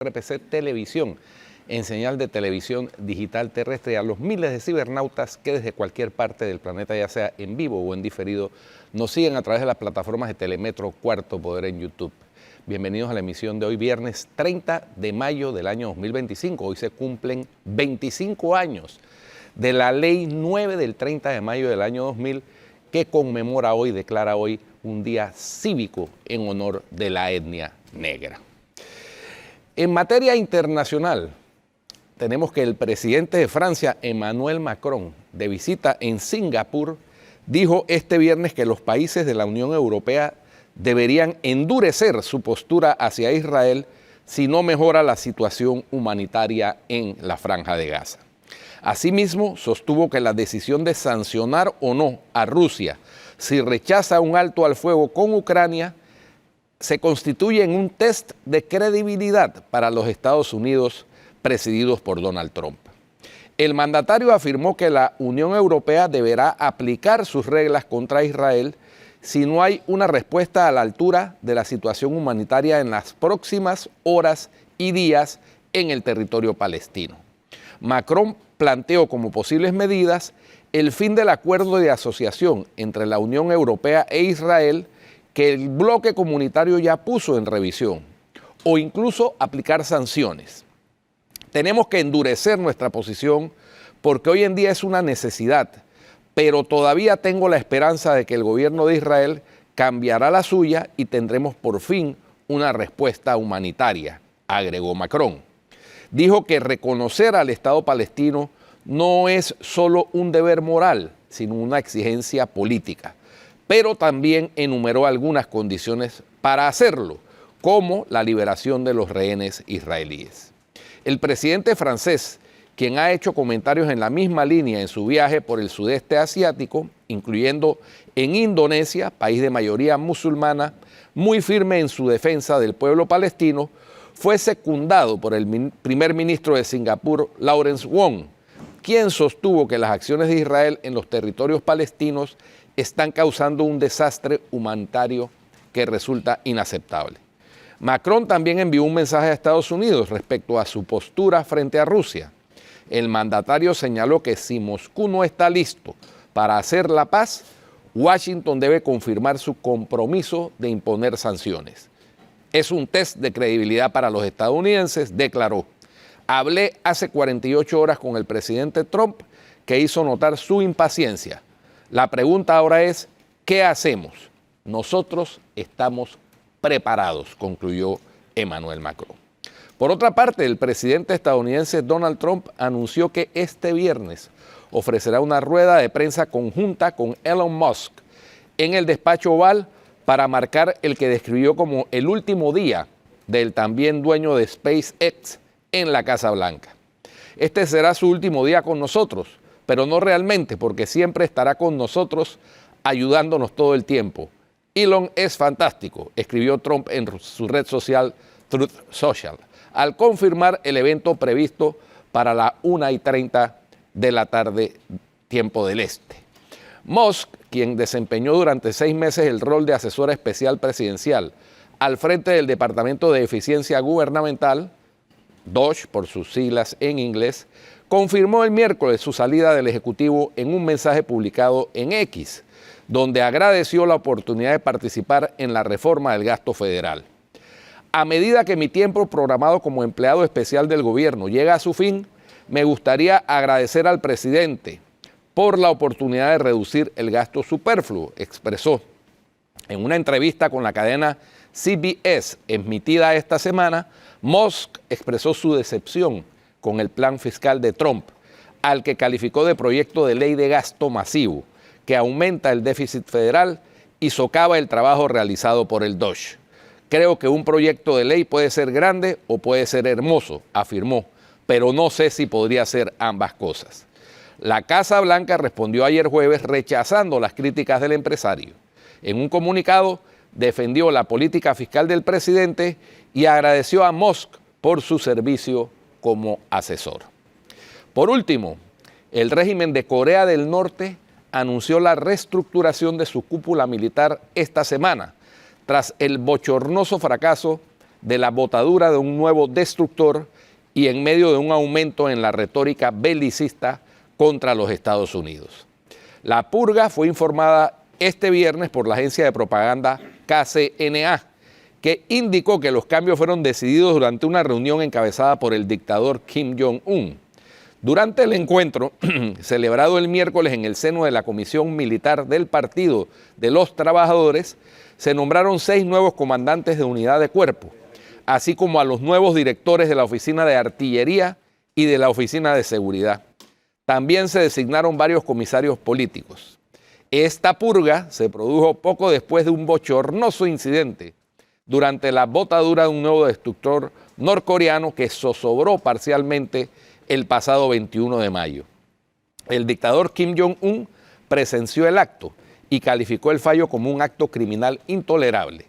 RPC Televisión, en señal de televisión digital terrestre, a los miles de cibernautas que desde cualquier parte del planeta, ya sea en vivo o en diferido, nos siguen a través de las plataformas de Telemetro Cuarto Poder en YouTube. Bienvenidos a la emisión de hoy, viernes 30 de mayo del año 2025. Hoy se cumplen 25 años de la Ley 9 del 30 de mayo del año 2000, que conmemora hoy, declara hoy, un día cívico en honor de la etnia negra. En materia internacional, tenemos que el presidente de Francia, Emmanuel Macron, de visita en Singapur, dijo este viernes que los países de la Unión Europea deberían endurecer su postura hacia Israel si no mejora la situación humanitaria en la Franja de Gaza. Asimismo, sostuvo que la decisión de sancionar o no a Rusia si rechaza un alto al fuego con Ucrania se constituye en un test de credibilidad para los Estados Unidos presididos por Donald Trump. El mandatario afirmó que la Unión Europea deberá aplicar sus reglas contra Israel si no hay una respuesta a la altura de la situación humanitaria en las próximas horas y días en el territorio palestino. Macron planteó como posibles medidas el fin del acuerdo de asociación entre la Unión Europea e Israel que el bloque comunitario ya puso en revisión, o incluso aplicar sanciones. Tenemos que endurecer nuestra posición porque hoy en día es una necesidad, pero todavía tengo la esperanza de que el gobierno de Israel cambiará la suya y tendremos por fin una respuesta humanitaria, agregó Macron. Dijo que reconocer al Estado palestino no es solo un deber moral, sino una exigencia política, pero también enumeró algunas condiciones para hacerlo, como la liberación de los rehenes israelíes. El presidente francés, quien ha hecho comentarios en la misma línea en su viaje por el sudeste asiático, incluyendo en Indonesia, país de mayoría musulmana, muy firme en su defensa del pueblo palestino, fue secundado por el primer ministro de Singapur, Lawrence Wong, quien sostuvo que las acciones de Israel en los territorios palestinos están causando un desastre humanitario que resulta inaceptable. Macron también envió un mensaje a Estados Unidos respecto a su postura frente a Rusia. El mandatario señaló que si Moscú no está listo para hacer la paz, Washington debe confirmar su compromiso de imponer sanciones. Es un test de credibilidad para los estadounidenses, declaró. Hablé hace 48 horas con el presidente Trump, que hizo notar su impaciencia. La pregunta ahora es, ¿qué hacemos? Nosotros estamos preparados, concluyó Emmanuel Macron. Por otra parte, el presidente estadounidense Donald Trump anunció que este viernes ofrecerá una rueda de prensa conjunta con Elon Musk en el despacho Oval para marcar el que describió como el último día del también dueño de SpaceX en la Casa Blanca. Este será su último día con nosotros, pero no realmente, porque siempre estará con nosotros ayudándonos todo el tiempo. Elon es fantástico, escribió Trump en su red social Truth Social, al confirmar el evento previsto para la 1:30 de la tarde, tiempo del este. Musk, quien desempeñó durante 6 meses el rol de asesor especial presidencial al frente del Departamento de Eficiencia Gubernamental, DOGE por sus siglas en inglés, confirmó el miércoles su salida del Ejecutivo en un mensaje publicado en X, donde agradeció la oportunidad de participar en la reforma del gasto federal. A medida que mi tiempo programado como empleado especial del gobierno llega a su fin, me gustaría agradecer al presidente por la oportunidad de reducir el gasto superfluo, expresó. En una entrevista con la cadena CBS emitida esta semana, Musk expresó su decepción con el plan fiscal de Trump, al que calificó de proyecto de ley de gasto masivo, que aumenta el déficit federal y socava el trabajo realizado por el DOGE. Creo que un proyecto de ley puede ser grande o puede ser hermoso, afirmó, pero no sé si podría ser ambas cosas. La Casa Blanca respondió ayer jueves rechazando las críticas del empresario. En un comunicado, defendió la política fiscal del presidente y agradeció a Musk por su servicio como asesor. Por último, el régimen de Corea del Norte anunció la reestructuración de su cúpula militar esta semana, tras el bochornoso fracaso de la botadura de un nuevo destructor y en medio de un aumento en la retórica belicista contra los Estados Unidos. La purga fue informada este viernes por la agencia de propaganda KCNA, que indicó que los cambios fueron decididos durante una reunión encabezada por el dictador Kim Jong-un. Durante el encuentro, celebrado el miércoles en el seno de la Comisión Militar del Partido de los Trabajadores, se nombraron 6 nuevos comandantes de unidad de cuerpo, así como a los nuevos directores de la Oficina de Artillería y de la Oficina de Seguridad. También se designaron varios comisarios políticos. Esta purga se produjo poco después de un bochornoso incidente durante la botadura de un nuevo destructor norcoreano que zozobró parcialmente el pasado 21 de mayo. El dictador Kim Jong-un presenció el acto y calificó el fallo como un acto criminal intolerable.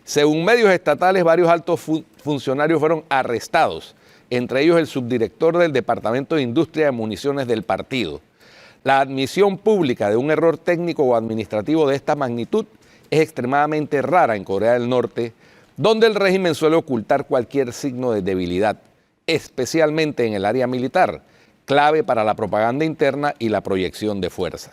Según medios estatales, varios altos funcionarios fueron arrestados, entre ellos el subdirector del Departamento de Industria de Municiones del partido. La admisión pública de un error técnico o administrativo de esta magnitud es extremadamente rara en Corea del Norte, donde el régimen suele ocultar cualquier signo de debilidad, especialmente en el área militar, clave para la propaganda interna y la proyección de fuerza.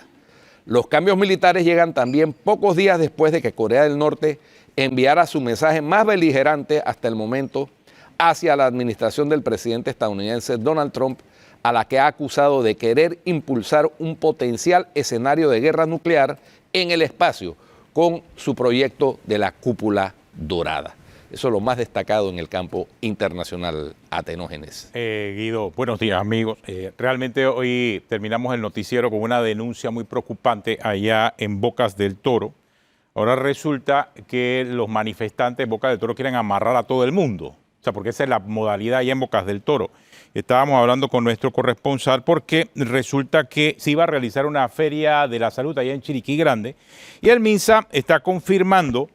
Los cambios militares llegan también pocos días después de que Corea del Norte enviara su mensaje más beligerante hasta el momento hacia la administración del presidente estadounidense Donald Trump, a la que ha acusado de querer impulsar un potencial escenario de guerra nuclear en el espacio con su proyecto de la cúpula dorada. Eso es lo más destacado en el campo internacional, Atenógenes. Guido, buenos días, amigos. Realmente hoy terminamos el noticiero con una denuncia muy preocupante allá en Bocas del Toro. Ahora resulta que los manifestantes de Bocas del Toro quieren amarrar a todo el mundo. O sea, porque esa es la modalidad allá en Bocas del Toro. Estábamos hablando con nuestro corresponsal porque resulta que se iba a realizar una feria de la salud allá en Chiriquí Grande y el MINSA está confirmando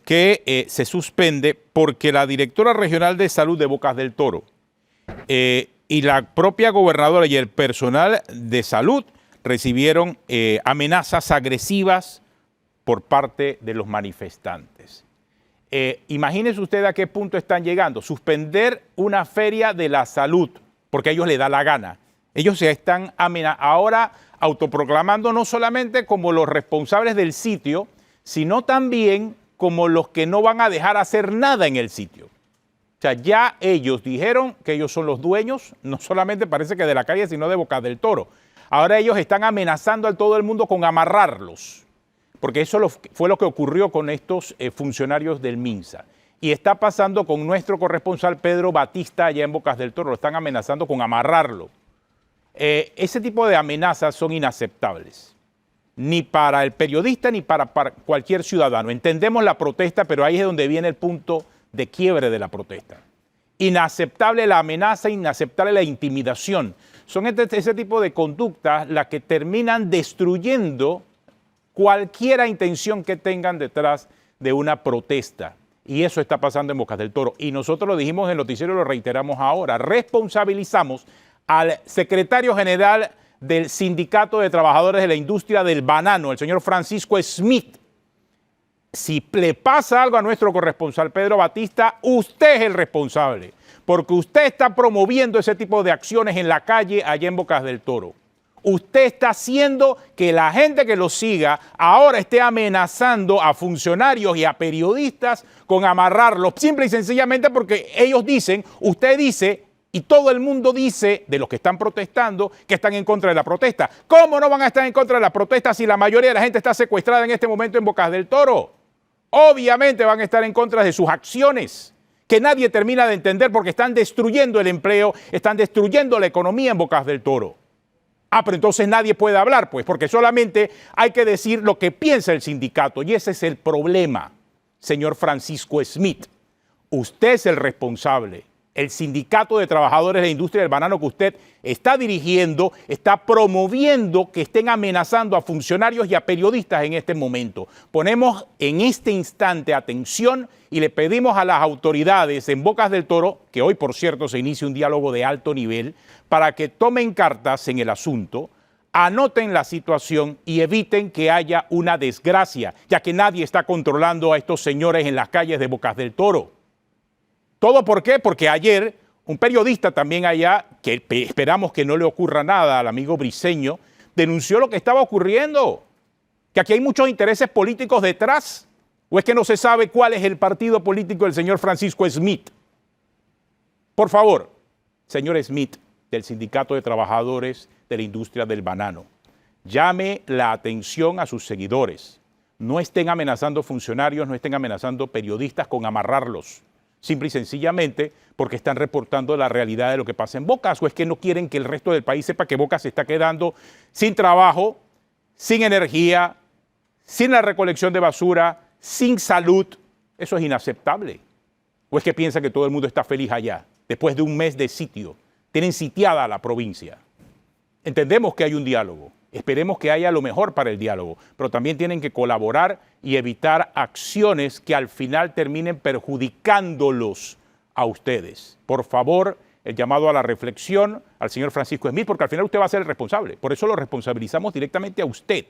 que se suspende porque la directora regional de salud de Bocas del Toro y la propia gobernadora y el personal de salud recibieron amenazas agresivas por parte de los manifestantes. Imagínense usted a qué punto están llegando. Suspender una feria de la salud, porque a ellos les da la gana. Ellos se están ahora autoproclamando no solamente como los responsables del sitio, sino también como los que no van a dejar hacer nada en el sitio. O sea, ya ellos dijeron que ellos son los dueños, no solamente parece que de la calle, sino de Bocas del Toro. Ahora ellos están amenazando a todo el mundo con amarrarlos, porque eso fue lo que ocurrió con estos funcionarios del MINSA. Y está pasando con nuestro corresponsal Pedro Batista allá en Bocas del Toro, lo están amenazando con amarrarlo. Ese tipo de amenazas son inaceptables, ni para el periodista ni para cualquier ciudadano. Entendemos la protesta, pero ahí es donde viene el punto de quiebre de la protesta. Inaceptable la amenaza, inaceptable la intimidación. Son ese tipo de conductas las que terminan destruyendo cualquier intención que tengan detrás de una protesta. Y eso está pasando en Bocas del Toro. Y nosotros lo dijimos en el noticiero y lo reiteramos ahora. Responsabilizamos al secretario general del Sindicato de Trabajadores de la Industria del Banano, el señor Francisco Smith. Si le pasa algo a nuestro corresponsal Pedro Batista, usted es el responsable, porque usted está promoviendo ese tipo de acciones en la calle allá en Bocas del Toro. Usted está haciendo que la gente que lo siga ahora esté amenazando a funcionarios y a periodistas con amarrarlos, simple y sencillamente porque ellos dicen, usted dice, y todo el mundo dice, de los que están protestando, que están en contra de la protesta. ¿Cómo no van a estar en contra de la protesta si la mayoría de la gente está secuestrada en este momento en Bocas del Toro? Obviamente van a estar en contra de sus acciones, que nadie termina de entender porque están destruyendo el empleo, están destruyendo la economía en Bocas del Toro. Ah, pero entonces nadie puede hablar, pues, porque solamente hay que decir lo que piensa el sindicato. Y ese es el problema, señor Francisco Smith. Usted es el responsable. El Sindicato de Trabajadores de la Industria del Banano que usted está dirigiendo, está promoviendo que estén amenazando a funcionarios y a periodistas en este momento. Ponemos en este instante atención y le pedimos a las autoridades en Bocas del Toro, que hoy por cierto se inicia un diálogo de alto nivel, para que tomen cartas en el asunto, anoten la situación y eviten que haya una desgracia, ya que nadie está controlando a estos señores en las calles de Bocas del Toro. ¿Todo por qué? Porque ayer un periodista también allá, que esperamos que no le ocurra nada al amigo Briceño, denunció lo que estaba ocurriendo, que aquí hay muchos intereses políticos detrás, o es que no se sabe cuál es el partido político del señor Francisco Smith. Por favor, señor Smith, del Sindicato de Trabajadores de la Industria del Banano, llame la atención a sus seguidores. No estén amenazando funcionarios, no estén amenazando periodistas con amarrarlos, simple y sencillamente porque están reportando la realidad de lo que pasa en Bocas, o es que no quieren que el resto del país sepa que Bocas se está quedando sin trabajo, sin energía, sin la recolección de basura, sin salud. Eso es inaceptable. ¿O es que piensa que todo el mundo está feliz allá, después de un mes de sitio? Tienen sitiada la provincia. Entendemos que hay un diálogo. Esperemos que haya lo mejor para el diálogo, pero también tienen que colaborar y evitar acciones que al final terminen perjudicándolos a ustedes. Por favor, el llamado a la reflexión al señor Francisco Smith, porque al final usted va a ser el responsable. Por eso lo responsabilizamos directamente a usted,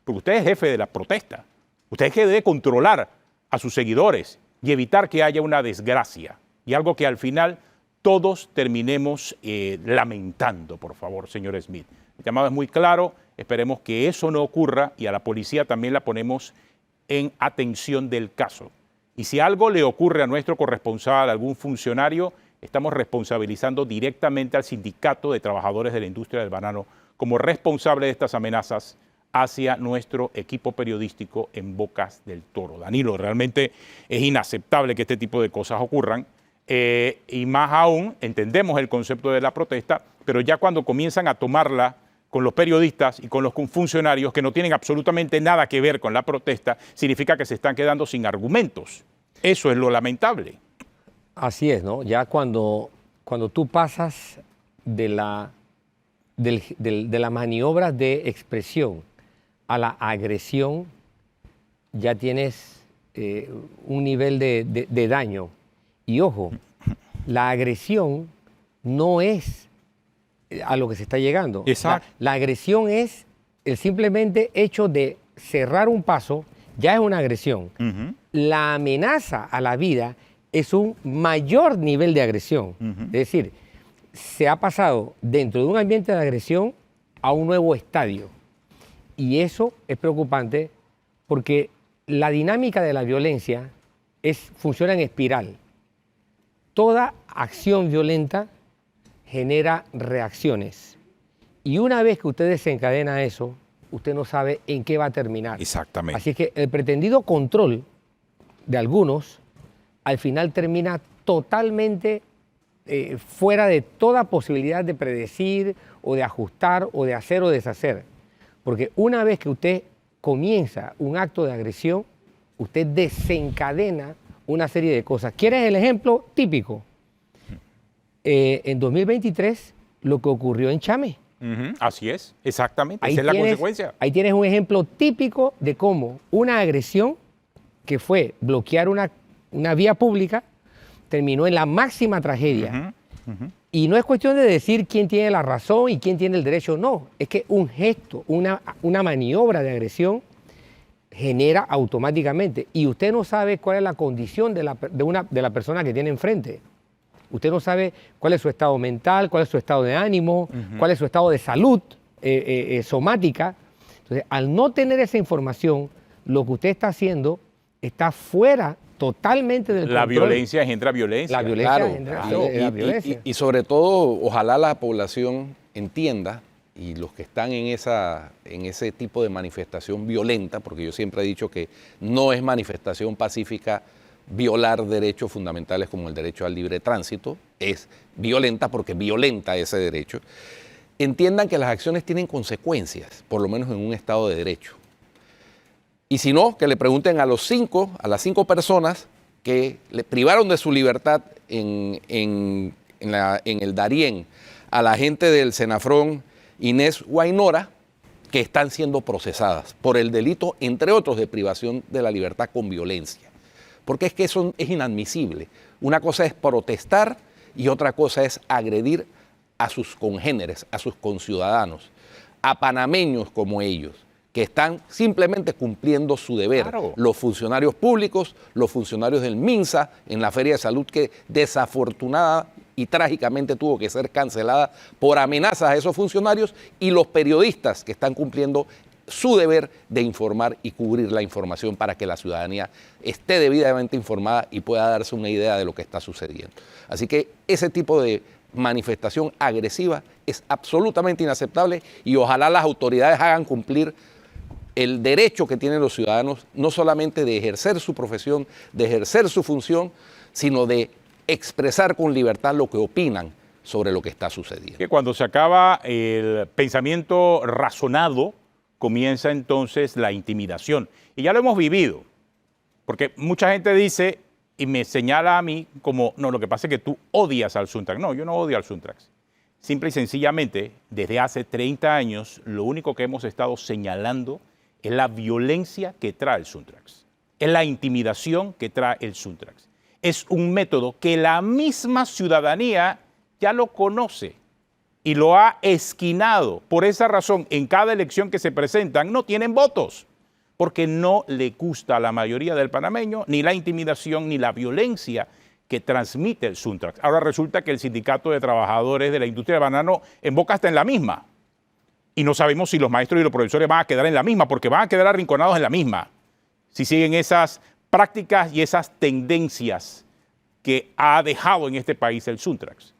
porque usted es jefe de la protesta. Usted es que debe controlar a sus seguidores y evitar que haya una desgracia y algo que al final todos terminemos lamentando, por favor, señor Smith. El llamado es muy claro, esperemos que eso no ocurra y a la policía también la ponemos en atención del caso. Y si algo le ocurre a nuestro corresponsal, a algún funcionario, estamos responsabilizando directamente al Sindicato de Trabajadores de la Industria del Banano como responsable de estas amenazas hacia nuestro equipo periodístico en Bocas del Toro. Danilo, realmente es inaceptable que este tipo de cosas ocurran. Y más aún, entendemos el concepto de la protesta, pero ya cuando comienzan a tomarla con los periodistas y con los funcionarios que no tienen absolutamente nada que ver con la protesta, significa que se están quedando sin argumentos. Eso es lo lamentable. Así es, ¿no? Ya cuando tú pasas de la maniobra de expresión a la agresión, ya tienes un nivel de daño. Y ojo, la agresión no es a lo que se está llegando. Exacto. La agresión es el simplemente hecho de cerrar un paso, ya es una agresión. La amenaza a la vida es un mayor nivel de agresión. Es decir, se ha pasado dentro de un ambiente de agresión a un nuevo estadio. Y eso es preocupante porque la dinámica de la violencia funciona en espiral. Toda acción violenta genera reacciones. Y una vez que usted desencadena eso, usted no sabe en qué va a terminar. Exactamente. Así que el pretendido control de algunos, al final termina totalmente fuera de toda posibilidad de predecir o de ajustar o de hacer o deshacer. Porque una vez que usted comienza un acto de agresión, usted desencadena una serie de cosas. ¿Quieres el ejemplo típico? En 2023, lo que ocurrió en Chame. Así es, exactamente. Esa es la consecuencia. Ahí tienes un ejemplo típico de cómo una agresión que fue bloquear una vía pública terminó en la máxima tragedia. Y no es cuestión de decir quién tiene la razón y quién tiene el derecho, no. Es que un gesto, una maniobra de agresión genera automáticamente. Y usted no sabe cuál es la condición de la persona que tiene enfrente. Usted no sabe cuál es su estado mental, cuál es su estado de ánimo, cuál es su estado de salud somática. Entonces, al no tener esa información, lo que usted está haciendo está fuera totalmente del control. La violencia engendra violencia. La violencia Claro, engendra violencia. y sobre todo, ojalá la población entienda, y los que están en ese tipo de manifestación violenta, porque yo siempre he dicho que no es manifestación pacífica violar derechos fundamentales como el derecho al libre tránsito, es violenta porque violenta ese derecho, entiendan que las acciones tienen consecuencias, por lo menos en un Estado de Derecho. Y si no, que le pregunten a las 5 personas que le privaron de su libertad en el Darién, a la gente del Senafrón Inés Guaynora, que están siendo procesadas por el delito, entre otros, de privación de la libertad con violencia. Porque es que eso es inadmisible. Una cosa es protestar y otra cosa es agredir a sus congéneres, a sus conciudadanos, a panameños como ellos, que están simplemente cumpliendo su deber. Claro. Los funcionarios públicos, los funcionarios del MINSA en la Feria de Salud, que desafortunada y trágicamente tuvo que ser cancelada por amenazas a esos funcionarios, y los periodistas que están cumpliendo su deber de informar y cubrir la información para que la ciudadanía esté debidamente informada y pueda darse una idea de lo que está sucediendo. Así que ese tipo de manifestación agresiva es absolutamente inaceptable y ojalá las autoridades hagan cumplir el derecho que tienen los ciudadanos, no solamente de ejercer su profesión, de ejercer su función, sino de expresar con libertad lo que opinan sobre lo que está sucediendo. Que cuando se acaba el pensamiento razonado, comienza entonces la intimidación. Y ya lo hemos vivido, porque mucha gente dice y me señala a mí como, no, lo que pasa es que tú odias al Suntrax. No, yo no odio al Suntrax. Simple y sencillamente, desde hace 30 años, lo único que hemos estado señalando es la violencia que trae el Suntrax. Es la intimidación que trae el Suntrax. Es un método que la misma ciudadanía ya lo conoce y lo ha esquinado. Por esa razón, en cada elección que se presentan, no tienen votos, porque no le gusta a la mayoría del panameño ni la intimidación ni la violencia que transmite el Suntrax. Ahora resulta que el Sindicato de Trabajadores de la Industria del Banano en Boca está en la misma. Y no sabemos si los maestros y los profesores van a quedar en la misma, porque van a quedar arrinconados en la misma, si siguen esas prácticas y esas tendencias que ha dejado en este país el Suntrax.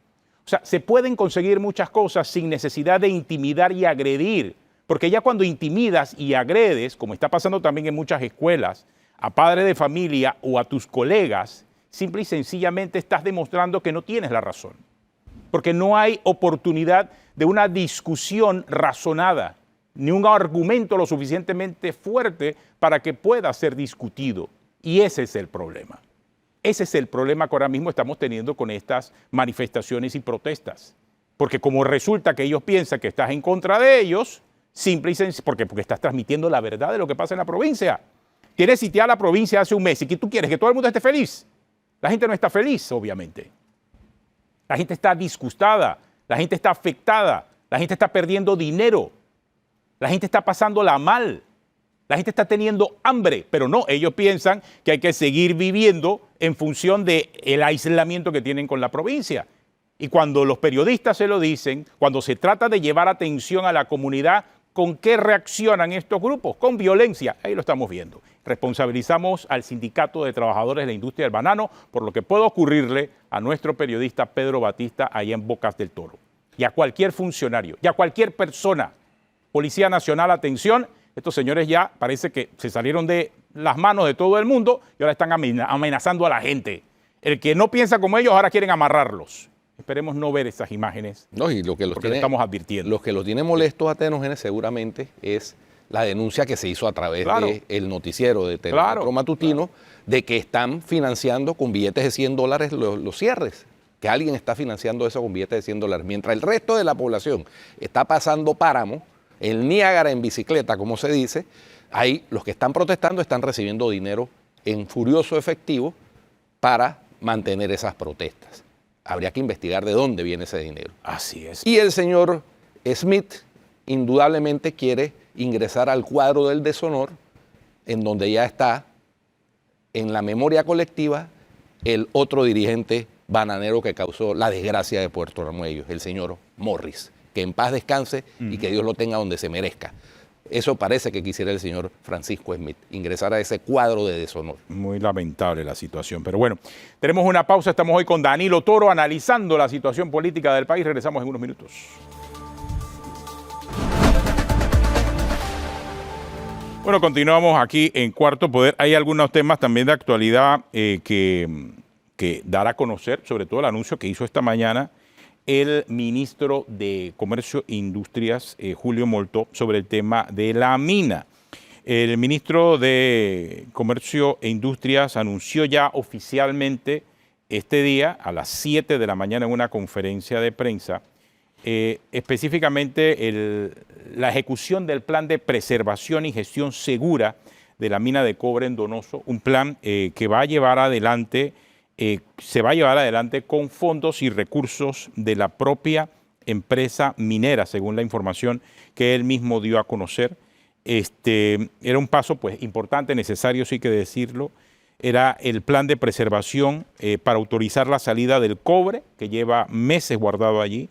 O sea, se pueden conseguir muchas cosas sin necesidad de intimidar y agredir, porque ya cuando intimidas y agredes, como está pasando también en muchas escuelas, a padres de familia o a tus colegas, simple y sencillamente estás demostrando que no tienes la razón, porque no hay oportunidad de una discusión razonada, ni un argumento lo suficientemente fuerte para que pueda ser discutido. Y ese es el problema. Ese es el problema que ahora mismo estamos teniendo con estas manifestaciones y protestas. Porque como resulta que ellos piensan que estás en contra de ellos, simple y sencillamente, porque estás transmitiendo la verdad de lo que pasa en la provincia. Tienes sitiada la provincia hace un mes y que tú quieres que todo el mundo esté feliz. La gente no está feliz, obviamente. La gente está disgustada, la gente está afectada, la gente está perdiendo dinero, la gente está pasándola mal, la gente está teniendo hambre, pero no, ellos piensan que hay que seguir viviendo en función del aislamiento que tienen con la provincia. Y cuando los periodistas se lo dicen, cuando se trata de llevar atención a la comunidad, ¿con qué reaccionan estos grupos? Con violencia. Ahí lo estamos viendo. Responsabilizamos al Sindicato de Trabajadores de la Industria del Banano por lo que puede ocurrirle a nuestro periodista Pedro Batista allá en Bocas del Toro. Y a cualquier funcionario, y a cualquier persona. Policía Nacional, atención, estos señores ya parece que se salieron de las manos de todo el mundo y ahora están amenazando a la gente. El que no piensa como ellos ahora quieren amarrarlos. Esperemos no ver esas imágenes. No, y lo que los tiene, estamos advirtiendo. Los que los tiene molestos a Tenógenes seguramente es la denuncia que se hizo a través del noticiero de Telemicro Matutino de que están financiando con billetes de $100 los cierres. Que alguien está financiando eso con billetes de $100. Mientras el resto de la población está pasando páramo, el Niágara en bicicleta, como se dice, ahí los que están protestando están recibiendo dinero en furioso efectivo para mantener esas protestas. Habría que investigar de dónde viene ese dinero. Así es. Y el señor Smith indudablemente quiere ingresar al cuadro del deshonor, en donde ya está en la memoria colectiva el otro dirigente bananero que causó la desgracia de Puerto Armuello, el señor Morris. Que en paz descanse y que Dios lo tenga donde se merezca. Eso parece que quisiera el señor Francisco Smith, ingresar a ese cuadro de deshonor. Muy lamentable la situación, pero bueno, tenemos una pausa, estamos hoy con Danilo Toro analizando la situación política del país, regresamos en unos minutos. Bueno, continuamos aquí en Cuarto Poder. Hay algunos temas también de actualidad que dar a conocer, sobre todo el anuncio que hizo esta mañana el ministro de Comercio e Industrias, Julio Moltó, sobre el tema de la mina. El ministro de Comercio e Industrias anunció ya oficialmente este día a las 7 de la mañana en una conferencia de prensa, específicamente la ejecución del plan de preservación y gestión segura de la mina de cobre en Donoso, un plan que va a llevar adelante se va a llevar adelante con fondos y recursos de la propia empresa minera, según la información que él mismo dio a conocer. era un paso pues importante, necesario, sí que decirlo. Era el plan de preservación para autorizar la salida del cobre, que lleva meses guardado allí.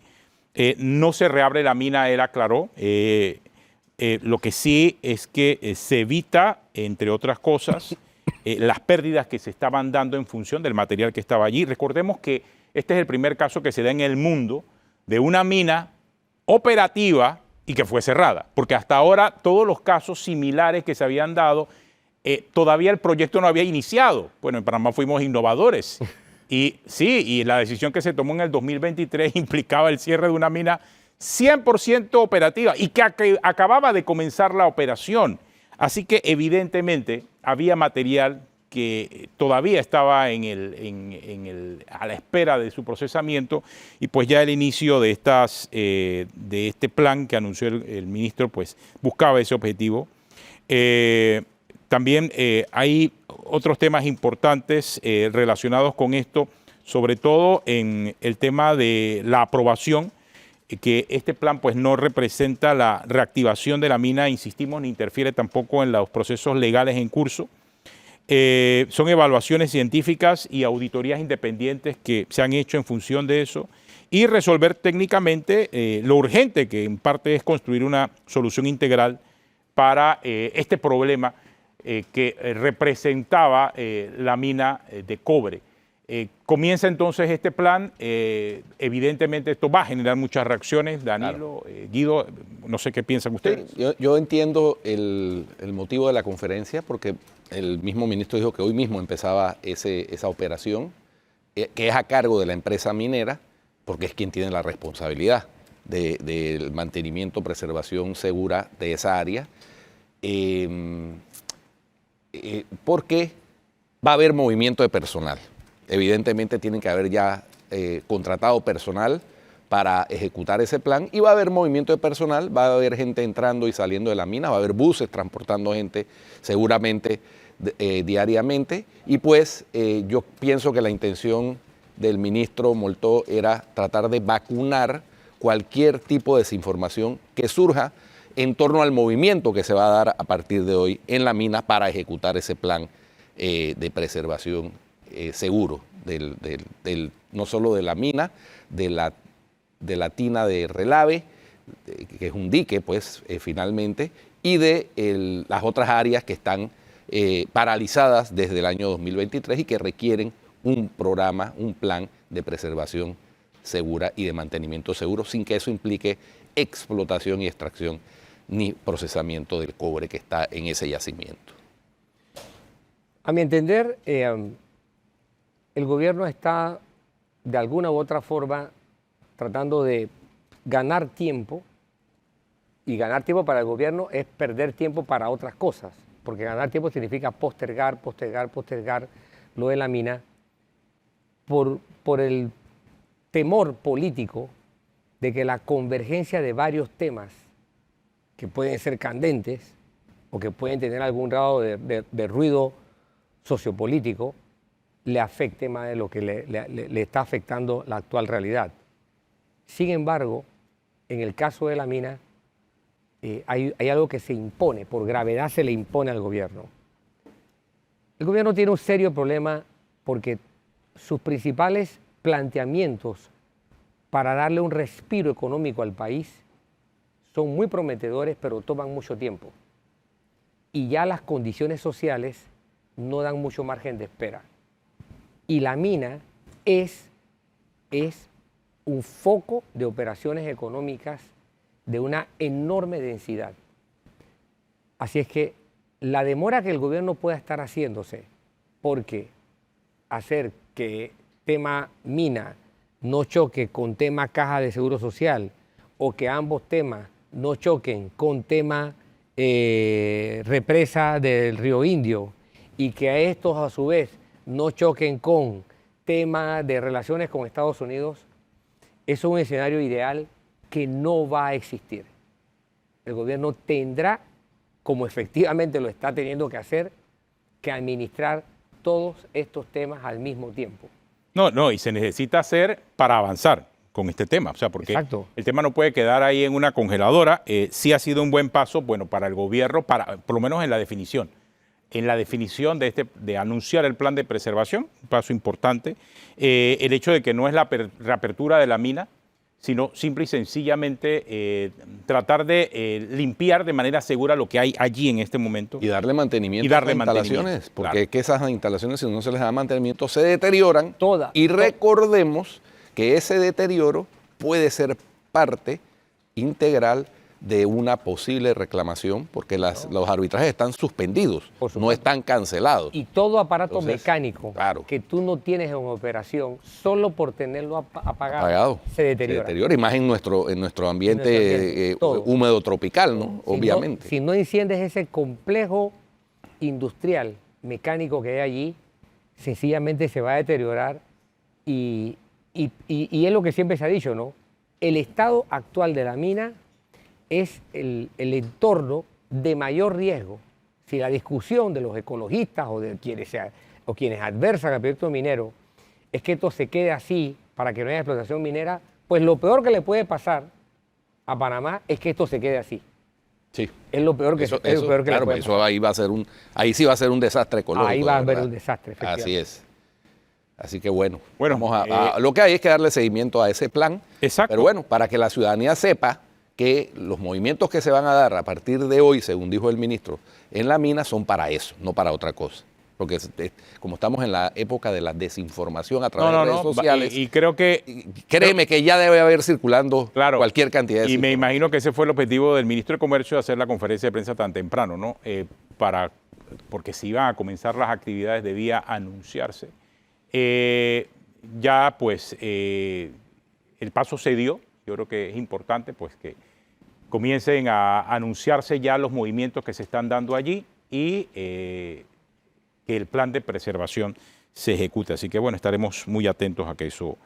No se reabre la mina, él aclaró. Lo que sí es que se evita, entre otras cosas, las pérdidas que se estaban dando en función del material que estaba allí. Recordemos que este es el primer caso que se da en el mundo de una mina operativa y que fue cerrada, porque hasta ahora todos los casos similares que se habían dado, todavía el proyecto no había iniciado. Bueno, en Panamá fuimos innovadores. Y sí, y la decisión que se tomó en el 2023 implicaba el cierre de una mina 100% operativa y que acababa de comenzar la operación. Así que evidentemente había material que todavía estaba a la espera de su procesamiento, y pues ya el inicio de este plan que anunció el ministro pues buscaba ese objetivo. También hay otros temas importantes relacionados con esto, sobre todo en el tema de la aprobación, que este plan pues no representa la reactivación de la mina, insistimos, ni interfiere tampoco en los procesos legales en curso. Son evaluaciones científicas y auditorías independientes que se han hecho en función de eso, y resolver técnicamente lo urgente, que en parte es construir una solución integral para este problema que representaba la mina de cobre. Comienza entonces este plan. Evidentemente esto va a generar muchas reacciones. Danilo, claro. Guido, no sé qué piensan ustedes. Sí, yo entiendo el motivo de la conferencia, porque el mismo ministro dijo que hoy mismo empezaba esa operación, que es a cargo de la empresa minera, porque es quien tiene la responsabilidad del mantenimiento, preservación segura de esa área. Porque va a haber movimiento de personal. Evidentemente tienen que haber ya contratado personal para ejecutar ese plan, y va a haber movimiento de personal, va a haber gente entrando y saliendo de la mina, va a haber buses transportando gente seguramente diariamente, y pues yo pienso que la intención del ministro Moltó era tratar de vacunar cualquier tipo de desinformación que surja en torno al movimiento que se va a dar a partir de hoy en la mina para ejecutar ese plan de preservación seguro, no solo de la mina, de la tina de Relave, que es un dique, pues, finalmente, y de las otras áreas que están paralizadas desde el año 2023 y que requieren un programa, un plan de preservación segura y de mantenimiento seguro, sin que eso implique explotación y extracción ni procesamiento del cobre que está en ese yacimiento. A mi entender, el gobierno está de alguna u otra forma tratando de ganar tiempo, y ganar tiempo para el gobierno es perder tiempo para otras cosas, porque ganar tiempo significa postergar lo de la mina por el temor político de que la convergencia de varios temas que pueden ser candentes o que pueden tener algún grado de ruido sociopolítico le afecte más de lo que le está afectando la actual realidad. Sin embargo, en el caso de la mina, hay algo que se impone, por gravedad se le impone al gobierno. El gobierno tiene un serio problema porque sus principales planteamientos para darle un respiro económico al país son muy prometedores, pero toman mucho tiempo. Y ya las condiciones sociales no dan mucho margen de espera. Y la mina es un foco de operaciones económicas de una enorme densidad. Así es que la demora que el gobierno pueda estar haciéndose, porque hacer que tema mina no choque con tema caja de seguro social, o que ambos temas no choquen con tema represa del Río Indio, y que a estos a su vez no choquen con tema de relaciones con Estados Unidos, es un escenario ideal que no va a existir. El gobierno tendrá, como efectivamente lo está teniendo que hacer, que administrar todos estos temas al mismo tiempo. No, y se necesita hacer para avanzar. con este tema. O sea, porque Exacto. el tema no puede quedar ahí en una congeladora. Sí ha sido un buen paso, bueno, para el gobierno, por lo menos en la definición. En la definición de anunciar el plan de preservación, un paso importante. El hecho de que no es la reapertura de la mina, sino simple y sencillamente tratar de limpiar de manera segura lo que hay allí en este momento. Y darle mantenimiento Y darle a las instalaciones, mantenimiento, porque claro. es que esas instalaciones, si no se les da mantenimiento, se deterioran. Y Toda. recordemos que ese deterioro puede ser parte integral de una posible reclamación, porque los arbitrajes están suspendidos, Por supuesto. no están cancelados. Y todo aparato Entonces, mecánico claro. que tú no tienes en operación, solo por tenerlo apagado, se Se deteriora. deteriora, y más en nuestro ambiente todo. húmedo tropical, ¿no? Obviamente. Si no enciendes ese complejo industrial mecánico que hay allí, sencillamente se va a deteriorar y es lo que siempre se ha dicho, ¿no? El estado actual de la mina es el entorno de mayor riesgo. Si la discusión de los ecologistas o de quienes adversan al proyecto minero es que esto se quede así para que no haya explotación minera, pues lo peor que le puede pasar a Panamá es que esto se quede así. Sí. Es lo peor que, Eso, es lo peor que le claro, puede eso ahí sí va a ser un desastre ecológico. Ahí va a de haber verdad. un desastre, efectivamente. Así es. Así que bueno, Bueno, vamos lo que hay es que darle seguimiento a ese plan. Exacto. Pero bueno, para que la ciudadanía sepa que los movimientos que se van a dar a partir de hoy, según dijo el ministro, en la mina son para eso, no para otra cosa. Porque como estamos en la época de la desinformación a través de redes sociales, y creo que créeme que ya debe haber circulando Claro. cualquier cantidad de Y me desinformación. imagino que ese fue el objetivo del ministro de Comercio de hacer la conferencia de prensa tan temprano, ¿no? Porque si iban a comenzar las actividades debía anunciarse. Ya pues el paso se dio. Yo creo que es importante pues que comiencen a anunciarse ya los movimientos que se están dando allí y que el plan de preservación se ejecute. Así que bueno, estaremos muy atentos a que eso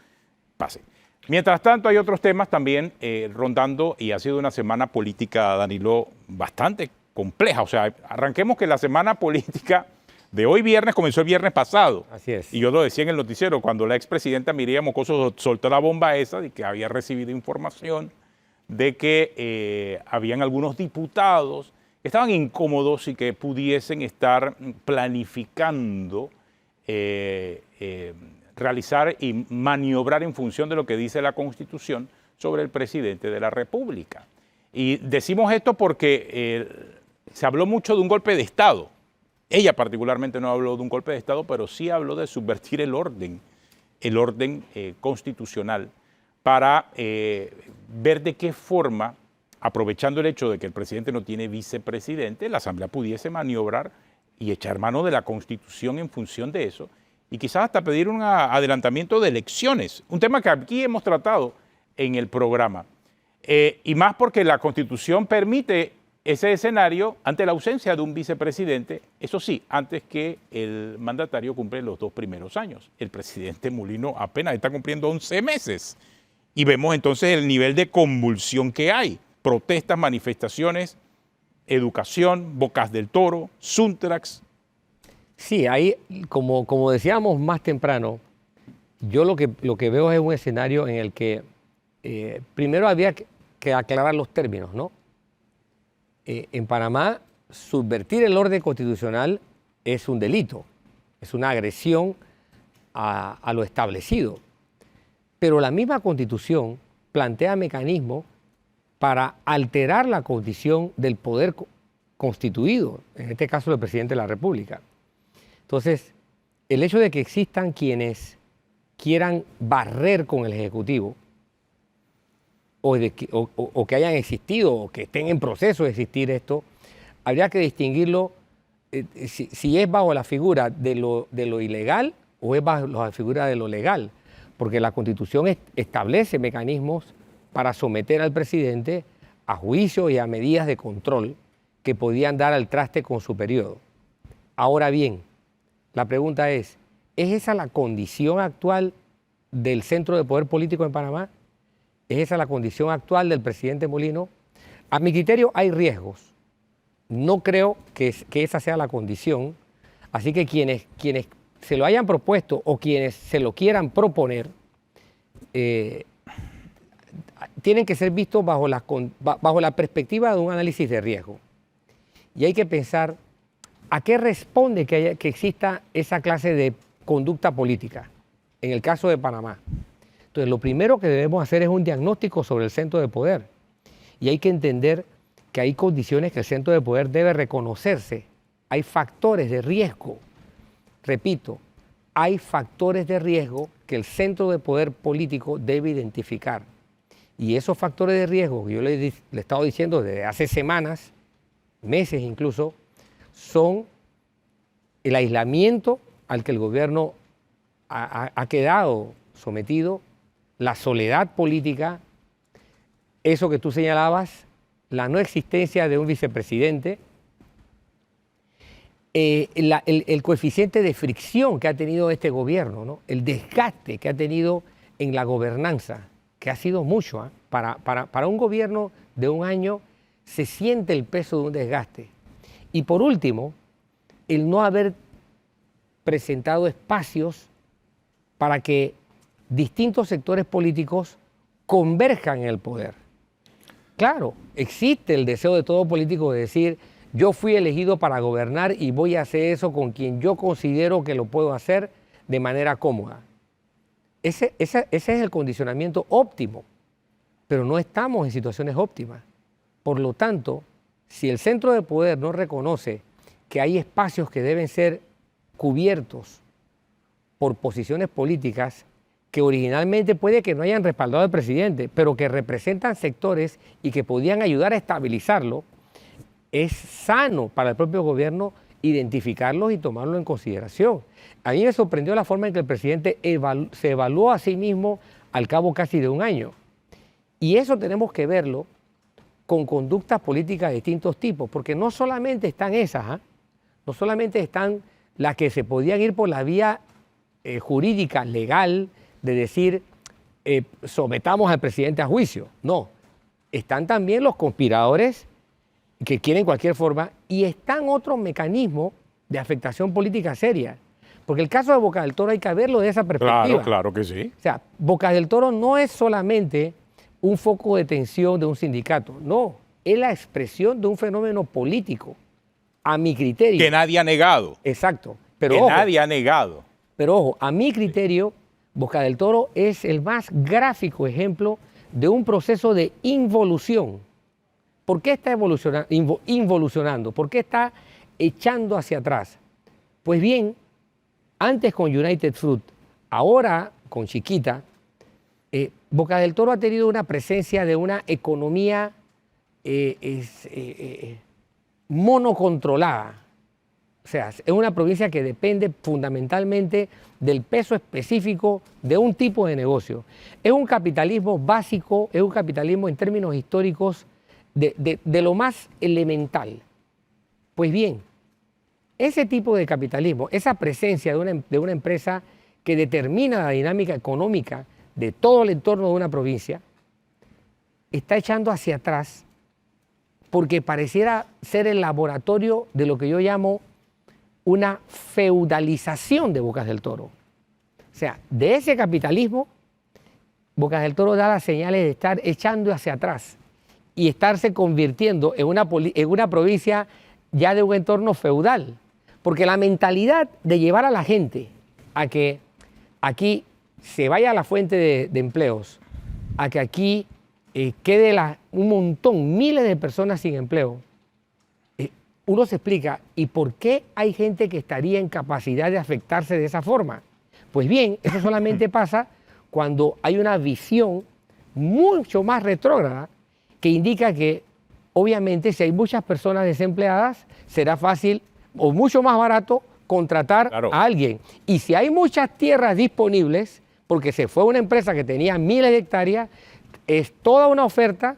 pase. Mientras tanto, hay otros temas también rondando y ha sido una semana política, Danilo, bastante compleja. O sea, arranquemos que la semana política de hoy viernes comenzó el viernes pasado. Así es. Y yo lo decía en el noticiero, cuando la expresidenta Mireya Moscoso soltó la bomba esa de que había recibido información de que habían algunos diputados que estaban incómodos y que pudiesen estar planificando realizar y maniobrar en función de lo que dice la Constitución sobre el presidente de la República. Y decimos esto porque se habló mucho de un golpe de Estado. Ella particularmente no habló de un golpe de Estado, pero sí habló de subvertir el orden constitucional para ver de qué forma, aprovechando el hecho de que el presidente no tiene vicepresidente, la Asamblea pudiese maniobrar y echar mano de la Constitución en función de eso, y quizás hasta pedir un adelantamiento de elecciones, un tema que aquí hemos tratado en el programa. Y más porque la Constitución permite ese escenario ante la ausencia de un vicepresidente, eso sí, antes que el mandatario cumple los 2 primeros años. El presidente Mulino apenas está cumpliendo 11 meses. Y vemos entonces el nivel de convulsión que hay. Protestas, manifestaciones, educación, Bocas del Toro, Suntrax. Sí, ahí, como decíamos más temprano, yo lo que veo es un escenario en el que primero había que aclarar los términos, ¿no? En Panamá, subvertir el orden constitucional es un delito, es una agresión a lo establecido. Pero la misma Constitución plantea mecanismos para alterar la condición del poder constituido, en este caso del presidente de la República. Entonces, el hecho de que existan quienes quieran barrer con el Ejecutivo, o que hayan existido, o que estén en proceso de existir esto, habría que distinguirlo si es bajo la figura de lo ilegal o es bajo la figura de lo legal, porque la Constitución establece mecanismos para someter al presidente a juicio y a medidas de control que podían dar al traste con su periodo. Ahora bien, la pregunta ¿es esa la condición actual del centro de poder político en Panamá? ¿Es esa la condición actual del presidente Mulino? A mi criterio hay riesgos. No creo que esa sea la condición. Así que quienes se lo hayan propuesto o quienes se lo quieran proponer, tienen que ser vistos bajo la perspectiva de un análisis de riesgo. Y hay que pensar a qué responde que exista esa clase de conducta política, en el caso de Panamá. Entonces, lo primero que debemos hacer es un diagnóstico sobre el centro de poder. Y hay que entender que hay condiciones que el centro de poder debe reconocerse. Hay factores de riesgo. Repito, hay factores de riesgo que el centro de poder político debe identificar. Y esos factores de riesgo que yo le he estado diciendo desde hace semanas, meses incluso, son el aislamiento al que el gobierno ha quedado sometido, la soledad política, eso que tú señalabas, la no existencia de un vicepresidente, el coeficiente de fricción que ha tenido este gobierno, ¿no? El desgaste que ha tenido en la gobernanza, que ha sido mucho. Para un gobierno de un año se siente el peso de un desgaste. Y por último, el no haber presentado espacios para que distintos sectores políticos converjan en el poder. Claro, existe el deseo de todo político de decir, yo fui elegido para gobernar y voy a hacer eso con quien yo considero que lo puedo hacer de manera cómoda. Ese es el condicionamiento óptimo, pero no estamos en situaciones óptimas. Por lo tanto, si el centro de poder no reconoce que hay espacios que deben ser cubiertos por posiciones políticas que originalmente puede que no hayan respaldado al presidente, pero que representan sectores y que podían ayudar a estabilizarlo, es sano para el propio gobierno identificarlos y tomarlo en consideración. A mí me sorprendió la forma en que el presidente se evaluó a sí mismo al cabo casi de un año. Y eso tenemos que verlo con conductas políticas de distintos tipos, porque no solamente están esas, no solamente están las que se podían ir por la vía jurídica, legal, de decir, sometamos al presidente a juicio. No, están también los conspiradores que quieren cualquier forma y están otros mecanismos de afectación política seria. Porque el caso de Bocas del Toro hay que verlo de esa perspectiva. Claro, claro que sí. O sea, Bocas del Toro no es solamente un foco de tensión de un sindicato, no, es la expresión de un fenómeno político, a mi criterio. Que nadie ha negado. Exacto. Pero Que ojo, nadie ha negado. Pero ojo, a mi criterio, Bocas del Toro es el más gráfico ejemplo de un proceso de involución. ¿Por qué está involucionando? ¿Por qué está echando hacia atrás? Pues bien, antes con United Fruit, ahora con Chiquita, Bocas del Toro ha tenido una presencia de una economía monocontrolada. O sea, es una provincia que depende fundamentalmente del peso específico de un tipo de negocio. Es un capitalismo básico, es un capitalismo en términos históricos de lo más elemental. Pues bien, ese tipo de capitalismo, esa presencia de una empresa que determina la dinámica económica de todo el entorno de una provincia, está echando hacia atrás porque pareciera ser el laboratorio de lo que yo llamo una feudalización de Bocas del Toro. O sea, de ese capitalismo, Bocas del Toro da las señales de estar echando hacia atrás y estarse convirtiendo en una provincia ya de un entorno feudal. Porque la mentalidad de llevar a la gente a que aquí se vaya a la fuente de empleos, a que aquí quede un montón, miles de personas sin empleo, uno se explica, ¿y por qué hay gente que estaría en capacidad de afectarse de esa forma? Pues bien, eso solamente pasa cuando hay una visión mucho más retrógrada que indica que, obviamente, si hay muchas personas desempleadas, será fácil o mucho más barato contratar a alguien. Y si hay muchas tierras disponibles, porque se fue una empresa que tenía miles de hectáreas, es toda una oferta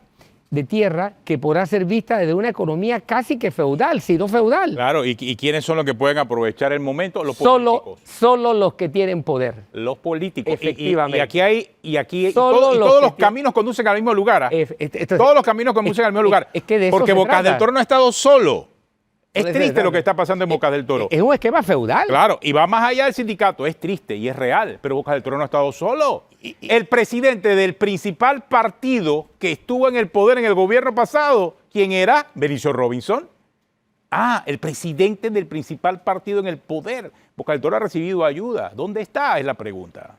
de tierra que podrá ser vista desde una economía casi que feudal, si no feudal. Claro, ¿y quiénes son los que pueden aprovechar el momento? Los políticos. Solo los que tienen poder. Los políticos. Efectivamente. Y todos los caminos conducen al mismo lugar. Todos los caminos conducen al mismo lugar. Es que de eso porque se Bocas trata. del Toro no ha estado solo. Es triste lo que está pasando en Bocas del Toro. Es un esquema feudal. Claro, y va más allá del sindicato. Es triste y es real, pero Bocas del Toro no ha estado solo. El presidente del principal partido que estuvo en el poder en el gobierno pasado, ¿quién era? Benicio Robinson. Ah, el presidente del principal partido en el poder. Bocas del Toro ha recibido ayuda. ¿Dónde está? Es la pregunta.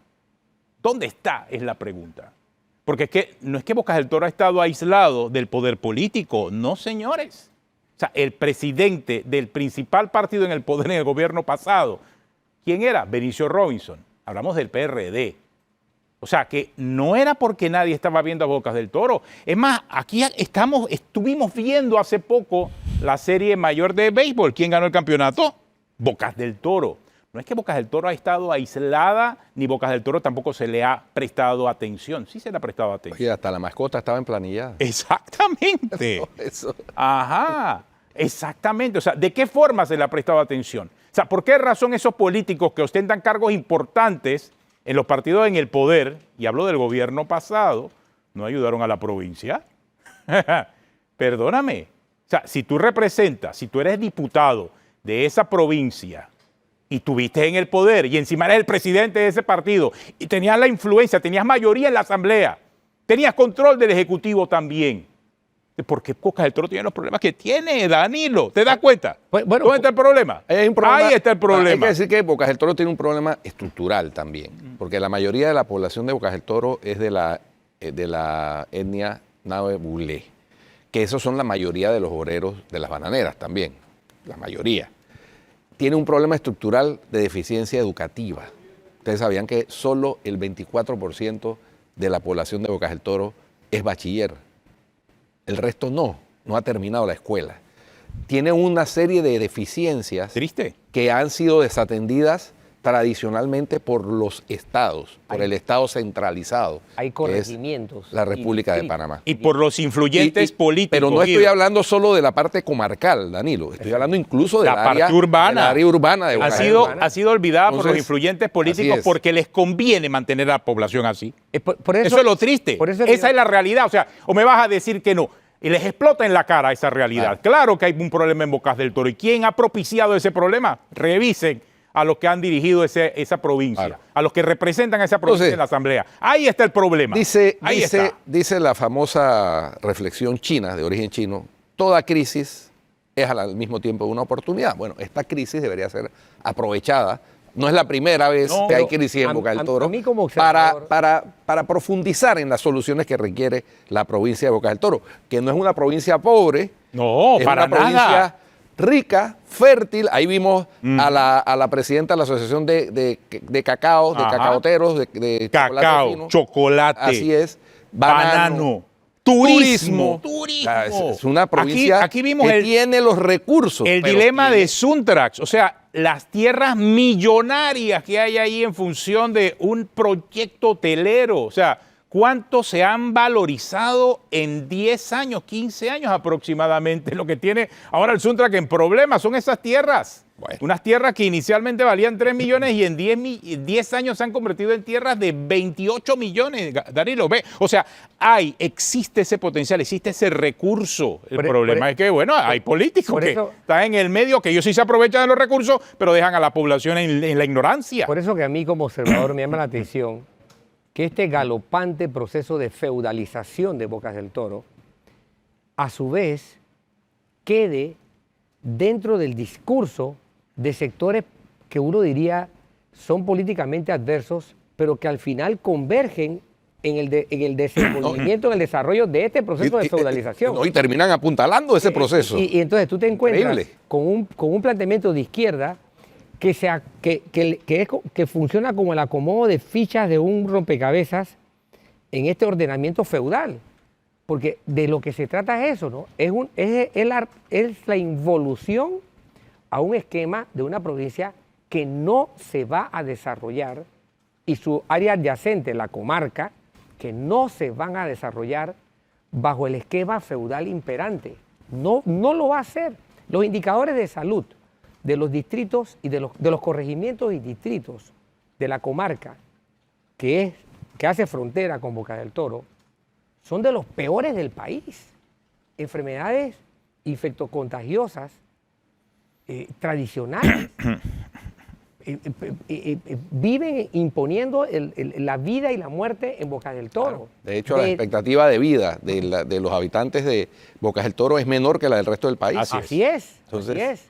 ¿Dónde está? Es la pregunta. Porque es que no es que Bocas del Toro ha estado aislado del poder político. No, señores. O sea, el presidente del principal partido en el poder en el gobierno pasado, ¿quién era? Benicio Robinson. Hablamos del PRD. O sea, que no era porque nadie estaba viendo a Bocas del Toro. Es más, aquí estuvimos viendo hace poco la serie mayor de béisbol. ¿Quién ganó el campeonato? Bocas del Toro. No es que Bocas del Toro ha estado aislada, ni Bocas del Toro tampoco se le ha prestado atención. Sí se le ha prestado atención. Oye, hasta la mascota estaba en planilla. Exactamente. Eso. Ajá, exactamente. O sea, ¿de qué forma se le ha prestado atención? O sea, ¿por qué razón esos políticos que ostentan cargos importantes en los partidos en el poder, y hablo del gobierno pasado, no ayudaron a la provincia? Perdóname. O sea, si tú representas, si tú eres diputado de esa provincia y tuviste en el poder y encima eres el presidente de ese partido y tenías la influencia, tenías mayoría en la asamblea, tenías control del ejecutivo también, ¿por qué Bocas del Toro tiene los problemas que tiene, Danilo? ¿Te das cuenta? Bueno, ¿dónde está el problema? Hay un problema? Ahí está el problema. Hay que decir que Bocas del Toro tiene un problema estructural también, porque la mayoría de la población de Bocas del Toro es de la etnia Nahue Bulé, que esos son la mayoría de los obreros de las bananeras también, la mayoría. Tiene un problema estructural de deficiencia educativa. Ustedes sabían que solo el 24% de la población de Bocas del Toro es bachiller. El resto no ha terminado la escuela. Tiene una serie de deficiencias Triste. que han sido desatendidas tradicionalmente por los estados, por el estado centralizado. Hay que corregimientos. es la República de Panamá. Y por los influyentes políticos. Pero no estoy Guido. hablando solo de la parte comarcal, Danilo. Estoy hablando incluso de La parte urbana. del área urbana de Bocas del Toro. Ha sido olvidada por los Entonces, influyentes así políticos es. porque les conviene mantener a la población así. Por Eso es lo triste. por eso Esa es la realidad. O sea, o me vas a decir que no. Y les explota en la cara esa realidad. Claro que hay un problema en Bocas del Toro. ¿Y quién ha propiciado ese problema? Revisen a los que han dirigido esa provincia, Claro. a los que representan a esa provincia Entonces, en la Asamblea. Ahí está el problema. Dice la famosa reflexión china, de origen chino, toda crisis es al mismo tiempo una oportunidad. Bueno, esta crisis debería ser aprovechada. No es la primera vez No, que hay pero crisis en a- Bocas del a Toro mí como observador- para profundizar en las soluciones que requiere la provincia de Bocas del Toro, que no es una provincia pobre, No, es para una provincia nada. rica, fértil. Ahí vimos a la presidenta de la Asociación de cacao, de Ajá. cacaoteros, de chocolate Cacao, fino. chocolate. Así es. Banano. Turismo. Turismo. Es una provincia Aquí vimos que el tiene los recursos. El pero dilema tiene- de Suntrax, o sea, las tierras millonarias que hay ahí en función de un proyecto hotelero, o sea, ¿cuánto se han valorizado en 10 años, 15 años aproximadamente? Lo que tiene ahora el Suntrax en problemas son esas tierras. Bueno. Unas tierras que inicialmente valían 3 millones y en 10 años se han convertido en tierras de 28 millones. Danilo, ve, o sea, existe ese potencial, existe ese recurso. El problema es que, bueno, hay políticos que están en el medio, que ellos sí se aprovechan de los recursos, pero dejan a la población en la ignorancia. Por eso que a mí como observador me llama la atención que este galopante proceso de feudalización de Bocas del Toro, a su vez, quede dentro del discurso de sectores que uno diría son políticamente adversos, pero que al final convergen en el desenvolvimiento, en el desarrollo de este proceso de feudalización. Y terminan apuntalando ese proceso. Y entonces tú te encuentras Increíble. con un planteamiento de izquierda que funciona como el acomodo de fichas de un rompecabezas en este ordenamiento feudal. Porque de lo que se trata es eso, ¿no? Es la involución a un esquema de una provincia que no se va a desarrollar y su área adyacente, la comarca, que no se van a desarrollar bajo el esquema feudal imperante. No lo va a hacer. Los indicadores de salud de los distritos y de los corregimientos y distritos de la comarca que hace frontera con Bocas del Toro son de los peores del país. Enfermedades infectocontagiosas tradicionales. Viven imponiendo la vida y la muerte en Bocas del Toro. Claro. De hecho, la expectativa de vida de los habitantes de Bocas del Toro es menor que la del resto del país. Así es. Entonces, así es.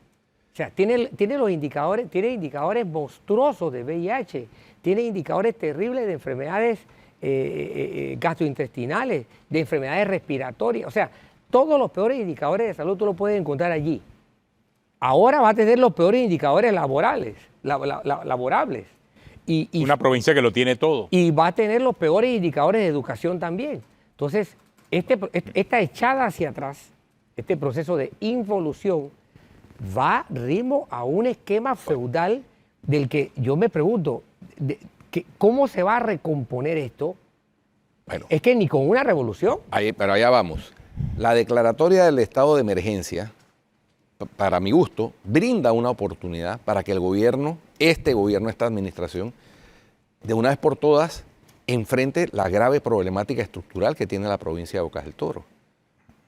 O sea, tiene los indicadores, tiene indicadores monstruosos de VIH, tiene indicadores terribles de enfermedades gastrointestinales, de enfermedades respiratorias. O sea, todos los peores indicadores de salud tú los puedes encontrar allí. Ahora va a tener los peores indicadores laborables. Una provincia que lo tiene todo. Y va a tener los peores indicadores de educación también. Entonces, esta echada hacia atrás, este proceso de involución, va ritmo a un esquema feudal del que yo me pregunto, ¿cómo se va a recomponer esto? Bueno, Es que ni con una revolución. pero allá vamos. La declaratoria del estado de emergencia, para mi gusto, brinda una oportunidad para que el gobierno, esta administración, de una vez por todas, enfrente la grave problemática estructural que tiene la provincia de Bocas del Toro.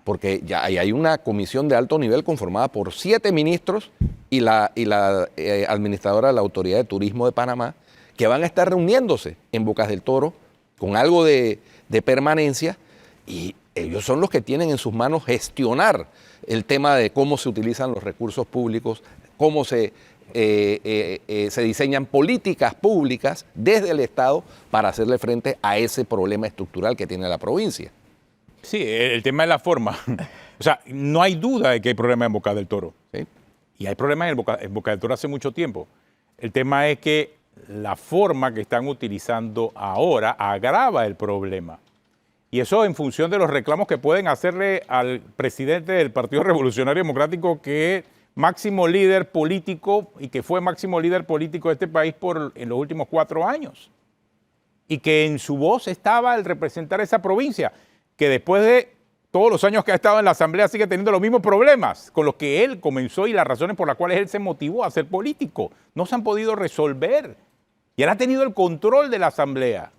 Porque ya hay una comisión de alto nivel conformada por 7 ministros y la administradora de la Autoridad de Turismo de Panamá, que van a estar reuniéndose en Bocas del Toro con algo de permanencia, y ellos son los que tienen en sus manos gestionar el tema de cómo se utilizan los recursos públicos, cómo se diseñan políticas públicas desde el Estado para hacerle frente a ese problema estructural que tiene la provincia. Sí, el tema de la forma. O sea, no hay duda de que hay problemas en Bocas del Toro. ¿Sí? Y hay problemas en Bocas del Toro hace mucho tiempo. El tema es que la forma que están utilizando ahora agrava el problema. Y eso en función de los reclamos que pueden hacerle al presidente del Partido Revolucionario Democrático, que es máximo líder político y que fue máximo líder político de este país en los últimos 4 años. Y que en su voz estaba el representar esa provincia, que después de todos los años que ha estado en la Asamblea sigue teniendo los mismos problemas con los que él comenzó y las razones por las cuales él se motivó a ser político. No se han podido resolver. Y él ha tenido el control de la Asamblea.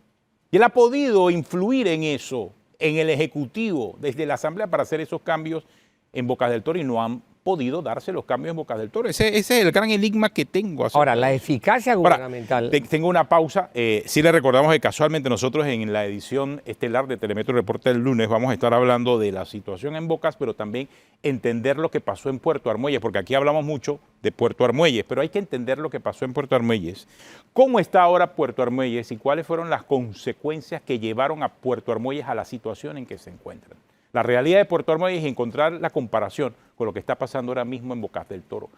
Y él ha podido influir en eso, en el Ejecutivo, desde la Asamblea para hacer esos cambios en Bocas del Toro, y no han podido darse los cambios en Bocas del Toro. Ese es el gran enigma que tengo. Ahora, la eficacia gubernamental. Tengo una pausa. Sí le recordamos que casualmente nosotros en la edición estelar de Telemetro Reporta del lunes vamos a estar hablando de la situación en Bocas, pero también entender lo que pasó en Puerto Armuelles, porque aquí hablamos mucho de Puerto Armuelles, pero hay que entender lo que pasó en Puerto Armuelles. ¿Cómo está ahora Puerto Armuelles y cuáles fueron las consecuencias que llevaron a Puerto Armuelles a la situación en que se encuentran? La realidad de Puerto Armuelles es encontrar la comparación con lo que está pasando ahora mismo en Bocas del Toro.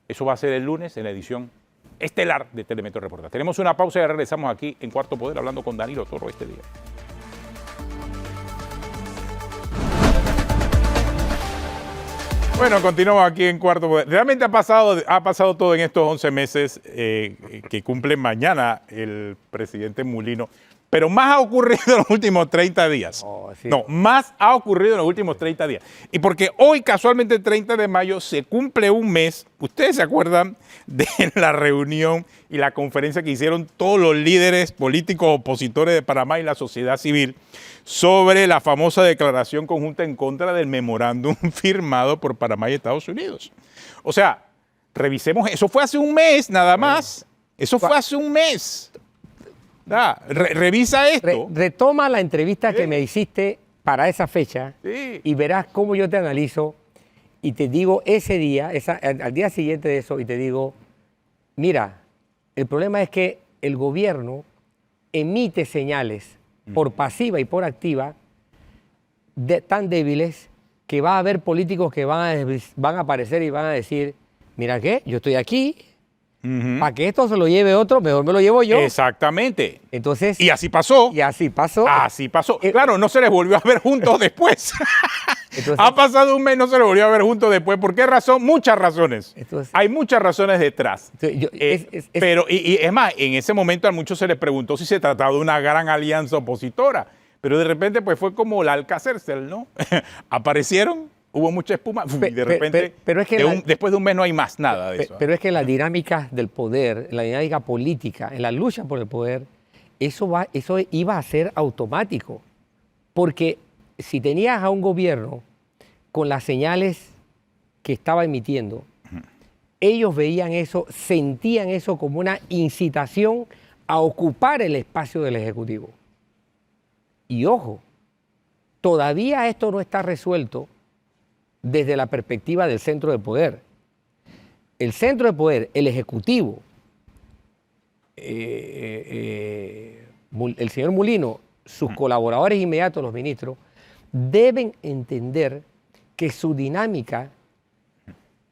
Eso va a ser el lunes en la edición estelar de Telemetro Reporta. Tenemos una pausa y ya regresamos aquí en Cuarto Poder hablando con Danilo Toro este día. Bueno, continuamos aquí en Cuarto Poder. Realmente ha pasado todo en estos 11 meses que cumple mañana el presidente Mulino. Pero más ha ocurrido en los últimos 30 días. Oh, sí. No, más ha ocurrido en los últimos 30 días. Y porque hoy, casualmente, el 30 de mayo, se cumple un mes. Ustedes se acuerdan de la reunión y la conferencia que hicieron todos los líderes políticos opositores de Panamá y la sociedad civil sobre la famosa declaración conjunta en contra del memorándum firmado por Panamá y Estados Unidos. O sea, revisemos, eso fue hace un mes nada más. Eso fue hace un mes. Revisa esto. Retoma la entrevista que me hiciste para esa fecha y verás cómo yo te analizo y te digo ese día, al día siguiente de eso, y te digo, mira, el problema es que el gobierno emite señales por pasiva y por activa tan débiles que va a haber políticos que van a aparecer y van a decir, mira qué, yo estoy aquí. Para que esto se lo lleve otro, mejor me lo llevo yo. Exactamente. Entonces, y así pasó. Y así pasó. Así pasó. Claro, no se les volvió a ver juntos después. Entonces, ha pasado un mes, no se les volvió a ver juntos después. ¿Por qué razón? Muchas razones. Entonces, hay muchas razones detrás. Pero, y es más, en ese momento a muchos se les preguntó si se trataba de una gran alianza opositora. Pero de repente, pues fue como la Alcacercel, ¿no? Aparecieron. Hubo mucha espuma y de repente, pero es que después de un mes no hay más nada de eso. Pero es que la dinámica del poder, la dinámica política, en la lucha por el poder, eso iba a ser automático. Porque si tenías a un gobierno con las señales que estaba emitiendo, ellos veían eso, sentían eso como una incitación a ocupar el espacio del Ejecutivo. Y ojo, todavía esto no está resuelto desde la perspectiva del centro de poder. El centro de poder, el Ejecutivo, el señor Mulino, sus colaboradores inmediatos, los ministros, deben entender que su dinámica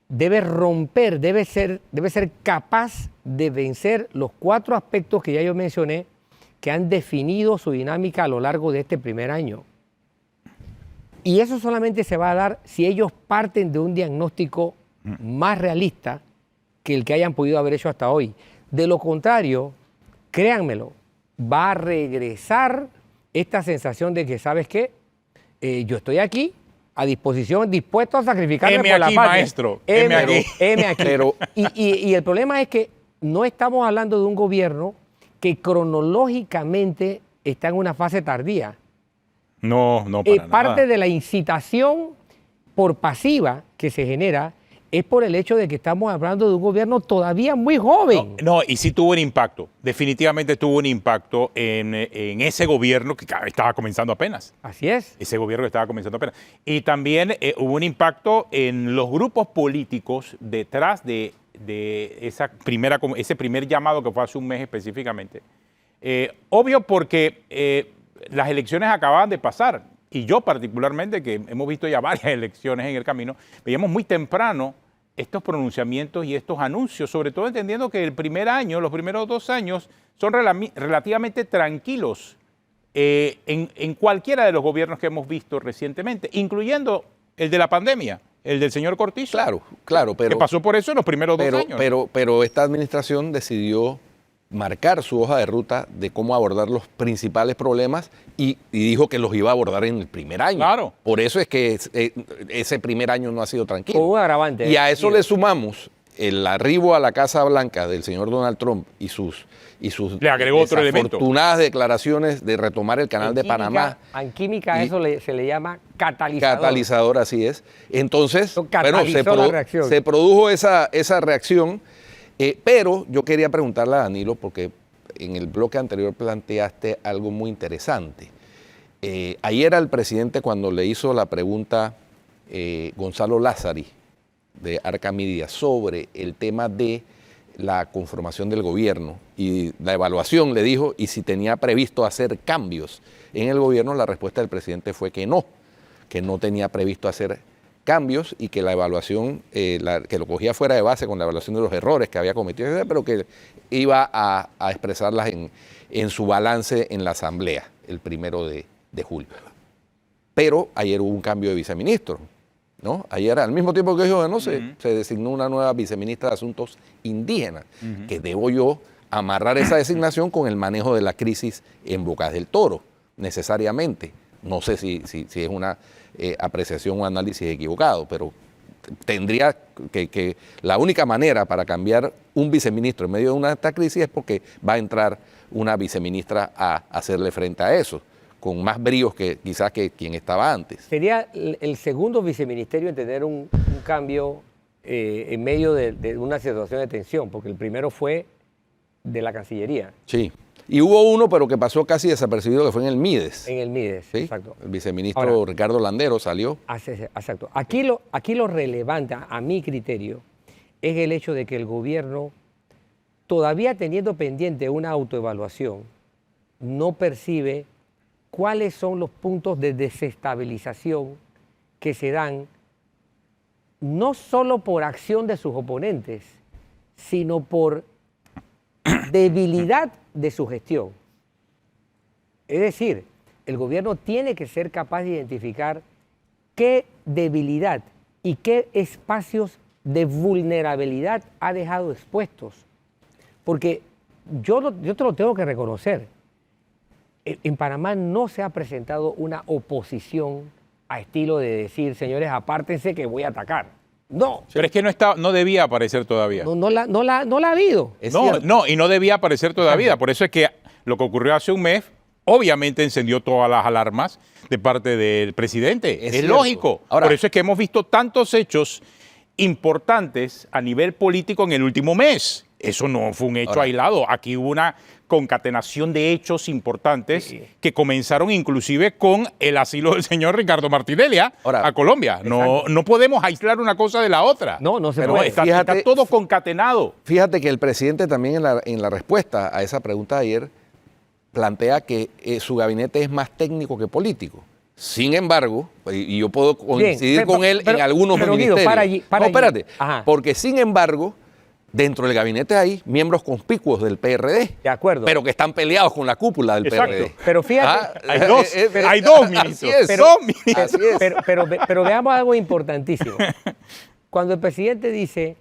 debe romper, debe ser capaz de vencer los 4 aspectos que ya yo mencioné que han definido su dinámica a lo largo de este primer año. Y eso solamente se va a dar si ellos parten de un diagnóstico más realista que el que hayan podido haber hecho hasta hoy. De lo contrario, créanmelo, va a regresar esta sensación de que, ¿sabes qué? Yo estoy aquí, a disposición, dispuesto a sacrificarme por la patria. Maestro. M aquí. Pero, y el problema es que no estamos hablando de un gobierno que cronológicamente está en una fase tardía. No, para nada. Parte de la incitación por pasiva que se genera es por el hecho de que estamos hablando de un gobierno todavía muy joven. No, y sí tuvo un impacto, definitivamente tuvo un impacto en ese gobierno que estaba comenzando apenas. Así es. Ese gobierno que estaba comenzando apenas. Y también hubo un impacto en los grupos políticos detrás de ese primer llamado que fue hace un mes específicamente. Obvio porque las elecciones acababan de pasar y yo particularmente, que hemos visto ya varias elecciones en el camino, veíamos muy temprano estos pronunciamientos y estos anuncios, sobre todo entendiendo que el primer año, los primeros 2 años, son relativamente tranquilos en cualquiera de los gobiernos que hemos visto recientemente, incluyendo el de la pandemia, el del señor Cortizo. Claro, pero... que pasó por eso en los primeros 2 años. Pero esta administración decidió marcar su hoja de ruta de cómo abordar los principales problemas y dijo que los iba a abordar en el primer año. Claro. Por eso es que ese primer año no ha sido tranquilo. Con un agravante. Y a eso le sumamos el arribo a la Casa Blanca del señor Donald Trump y sus Le agregó otro elemento. desafortunadas declaraciones de retomar el canal de Panamá. En química eso se le llama catalizador. Catalizador, así es. Entonces, reacción. se produjo esa reacción. Pero yo quería preguntarle a Danilo, porque en el bloque anterior planteaste algo muy interesante. Ayer al presidente, cuando le hizo la pregunta Gonzalo Lázari de Arca Media sobre el tema de la conformación del gobierno y la evaluación, le dijo, y si tenía previsto hacer cambios en el gobierno, la respuesta del presidente fue que no tenía previsto hacer cambios y que la evaluación, que lo cogía fuera de base con la evaluación de los errores que había cometido, pero que iba a expresarlas en su balance en la Asamblea el 1 de julio. Pero ayer hubo un cambio de viceministro, ¿no? Ayer, al mismo tiempo que dijo, se designó una nueva viceministra de Asuntos Indígenas, que debo yo amarrar esa designación con el manejo de la crisis en Bocas del Toro, necesariamente. No sé si es una apreciación o análisis equivocado, pero tendría que la única manera para cambiar un viceministro en medio de esta crisis es porque va a entrar una viceministra a hacerle frente a eso, con más bríos que quizás que quien estaba antes. Sería el segundo viceministerio en tener un cambio en medio de una situación de tensión, porque el primero fue de la Cancillería. Sí. Y hubo uno, pero que pasó casi desapercibido, que fue en el Mides. En el Mides, ¿sí? exacto. El viceministro Ricardo Landero salió. Exacto. Aquí lo relevante, a mi criterio, es el hecho de que el gobierno, todavía teniendo pendiente una autoevaluación, no percibe cuáles son los puntos de desestabilización que se dan no solo por acción de sus oponentes, sino por debilidad de su gestión. Es decir, el gobierno tiene que ser capaz de identificar qué debilidad y qué espacios de vulnerabilidad ha dejado expuestos. Porque yo te lo tengo que reconocer. En Panamá no se ha presentado una oposición a estilo de decir, señores, apártense que voy a atacar. No. Pero es que no debía aparecer todavía. No la ha habido. Y no debía aparecer todavía. Por eso es que lo que ocurrió hace un mes, obviamente encendió todas las alarmas de parte del presidente. Es lógico. Ahora, por eso es que hemos visto tantos hechos importantes a nivel político en el último mes. Eso no fue un hecho aislado. Aquí hubo una concatenación de hechos importantes que comenzaron inclusive con el asilo del señor Ricardo Martinelli a Colombia. No podemos aislar una cosa de la otra. No se puede. Está todo concatenado. Fíjate que el presidente también en la respuesta a esa pregunta de ayer plantea que su gabinete es más técnico que político. Sin embargo, y yo puedo coincidir con él en algunos ministerios. Guido, espérate. Porque sin embargo, dentro del gabinete hay miembros conspicuos del PRD. De acuerdo. Pero que están peleados con la cúpula del PRD. Pero fíjate. Hay dos ministros. Pero veamos algo importantísimo. Cuando el presidente dice,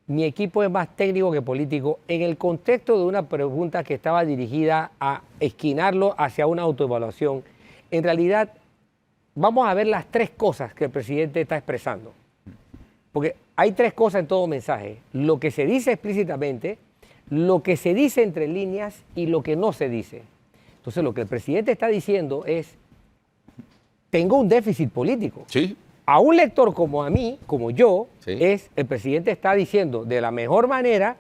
mi equipo es más técnico que político, en el contexto de una pregunta que estaba dirigida a esquinarlo hacia una autoevaluación, en realidad vamos a ver las tres cosas que el presidente está expresando. Porque hay tres cosas en todo mensaje. Lo que se dice explícitamente, lo que se dice entre líneas y lo que no se dice. Entonces lo que el presidente está diciendo es, tengo un déficit político. Sí. A un lector como a mí, como yo, Sí. el presidente está diciendo de la mejor manera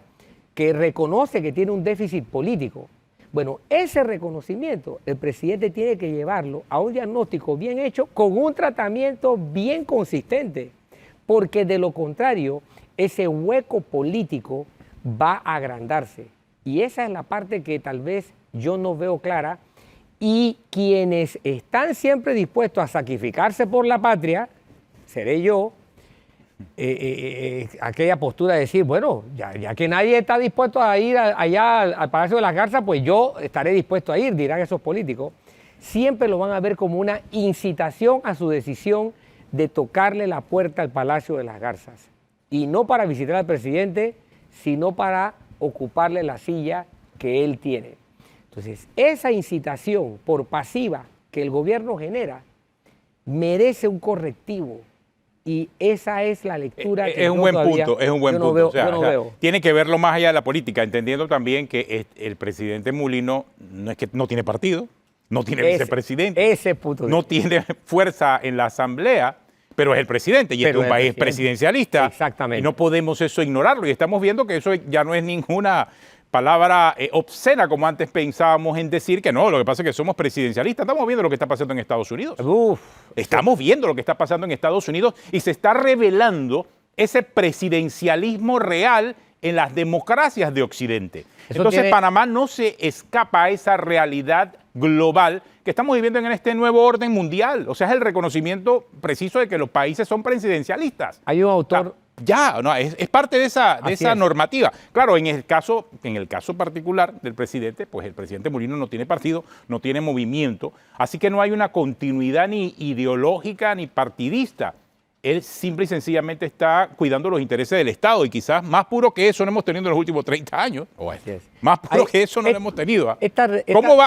que reconoce que tiene un déficit político. Bueno, ese reconocimiento el presidente tiene que llevarlo a un diagnóstico bien hecho con un tratamiento bien consistente, porque de lo contrario, ese hueco político va a agrandarse. Y esa es la parte que tal vez yo no veo clara, y quienes están siempre dispuestos a sacrificarse por la patria, seré yo, aquella postura de decir, bueno, ya que nadie está dispuesto a ir allá al Palacio de las Garzas, pues yo estaré dispuesto a ir, dirán esos políticos, siempre lo van a ver como una incitación a su decisión de tocarle la puerta al Palacio de las Garzas. Y no para visitar al presidente, sino para ocuparle la silla que él tiene. Entonces, esa incitación por pasiva que el gobierno genera merece un correctivo. Y esa es la lectura que es un buen punto, es un buen punto. Veo, o sea, veo. Tiene que verlo más allá de la política, entendiendo también que el presidente Mulino no es que no tiene partido, no tiene vicepresidente, ese punto no tiene fuerza en la asamblea, pero es el presidente y este es un país presidencialista. Exactamente. Y no podemos eso ignorarlo. Y estamos viendo que eso ya no es ninguna palabra obscena como antes pensábamos en decir que no, lo que pasa es que somos presidencialistas. Estamos viendo lo que está pasando en Estados Unidos. Estamos viendo lo que está pasando en Estados Unidos y se está revelando ese presidencialismo real en las democracias de Occidente. Entonces Panamá no se escapa a esa realidad global que estamos viviendo en este nuevo orden mundial. O sea, es el reconocimiento preciso de que los países son presidencialistas. Hay un autor... Es parte de esa normativa. Claro, en el caso particular del presidente, pues el presidente Mulino no tiene partido, no tiene movimiento, así que no hay una continuidad ni ideológica ni partidista. Él simple y sencillamente está cuidando los intereses del Estado y quizás más puro que eso no hemos tenido en los últimos 30 años. Más puro que eso no lo hemos tenido.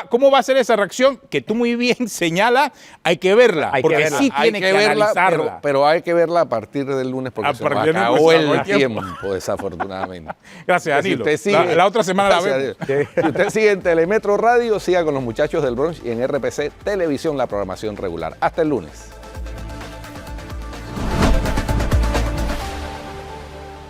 ¿Cómo va a ser esa reacción? Que tú muy bien señalas, hay que verla, porque sí tiene que analizarla. Pero hay que verla a partir del lunes porque se nos acabó el tiempo, desafortunadamente. Gracias, Danilo. La otra semana la vemos. Si usted sigue en Telemetro Radio, siga con los muchachos del Brunch y en RPC Televisión la programación regular. Hasta el lunes.